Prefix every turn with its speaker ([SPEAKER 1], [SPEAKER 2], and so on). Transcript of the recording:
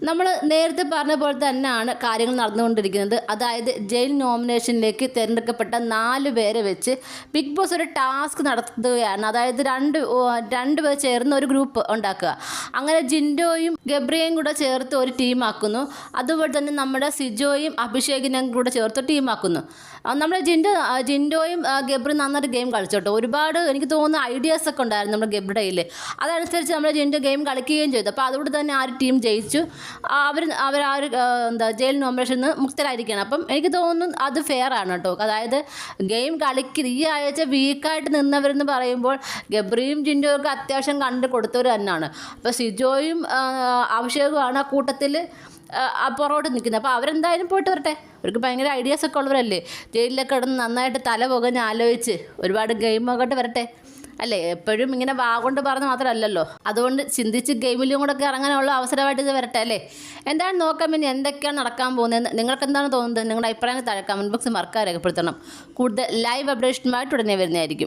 [SPEAKER 1] നമ്മൾ നേരത്തെ പറഞ്ഞ പോലെ തന്നെയാണ് കാര്യങ്ങൾ നടന്നുകൊണ്ടിരിക്കുന്നത്. അതായത് ജയിൽ നോമിനേഷനിലേക്ക് തിരഞ്ഞെടുക്കപ്പെട്ട 4 പേരെ വെച്ച് ബിഗ് ബോസ് ഒരു ടാസ്ക് നടത്തുകയാണ്. അതായത് രണ്ട് പേർ ചേർന്ന് ഒരു ഗ്രൂപ്പ് ഉണ്ടാക്കുക. അങ്ങനെ ജിൻഡോയും ഗബ്രിയേയും കൂടെ ചേർത്ത് ഒരു ടീമാക്കുന്നു. അതുപോലെ തന്നെ നമ്മുടെ സിജോയും അഭിഷേകിനെയും കൂടെ ചേർത്ത് ടീമാക്കുന്നു. നമ്മുടെ ജിൻഡോയും ഗബ്രി നന്നായിട്ട് ഗെയിം കളിച്ചോട്ടോ. ഒരുപാട് എനിക്ക് തോന്നുന്ന ഐഡിയാസൊക്കെ ഉണ്ടായിരുന്നു നമ്മുടെ ഗബ്രിയുടെ കയ്യിൽ. അതനുസരിച്ച് നമ്മുടെ ജിൻഡോ ഗെയിം കളിക്കുകയും ചെയ്തു. അപ്പോൾ അതുകൊണ്ട് തന്നെ ആ ഒരു ടീം ജയിച്ചു. അവർ ആ ഒരു ജയിൽ നോമിനേഷനിൽ നിന്ന് മുക്തരായിരിക്കുകയാണ്. അപ്പം എനിക്ക് തോന്നുന്നു അത് ഫെയർ ആണ് കേട്ടോ. അതായത് ഗെയിം ഈ ആഴ്ച വീക്കായിട്ട് നിന്നവരെന്ന് പറയുമ്പോൾ ഗബ്രിയും ജിൻഡോയൊക്കെ അത്യാവശ്യം കണ്ട് കൊടുത്തവർ തന്നെയാണ്. അപ്പോൾ സിജോയും അഭിഷേകുമാണ് ആ കൂട്ടത്തിൽ പുറകോട്ട് നിൽക്കുന്നത്. അപ്പോൾ അവരെന്തായാലും പോയിട്ട് വരട്ടെ. അവർക്ക് ഭയങ്കര ഐഡിയാസൊക്കെ ഉള്ളവരല്ലേ. ജയിലിലൊക്കെ കിടന്ന് നന്നായിട്ട് തല പുകഞ്ഞ് ആലോചിച്ച് ഒരുപാട് ഗെയിമൊക്കെ വരട്ടെ അല്ലേ. എപ്പോഴും ഇങ്ങനെ കൊണ്ട് പറഞ്ഞ് മാത്രമല്ലല്ലോ. അതുകൊണ്ട് ചിന്തിച്ച് ഗെയിമിലും കൂടെ ഒക്കെ ഇറങ്ങാനുള്ള അവസരമായിട്ട് ഇത് വരട്ടെ അല്ലേ. എന്താണ് നോക്കാം ഇനി എന്തൊക്കെയാണ് നടക്കാൻ പോകുന്നത്. നിങ്ങൾക്ക് എന്താണ് തോന്നുന്നത്? നിങ്ങളുടെ അഭിപ്രായങ്ങൾ താഴെ കമൻറ്റ് ബോക്സിൽ മറക്കാതെ രേഖപ്പെടുത്തണം. കൂടുതൽ ലൈവ് അപ്ഡേഷനുമായിട്ട് ഉടനെ വരുന്നതായിരിക്കും.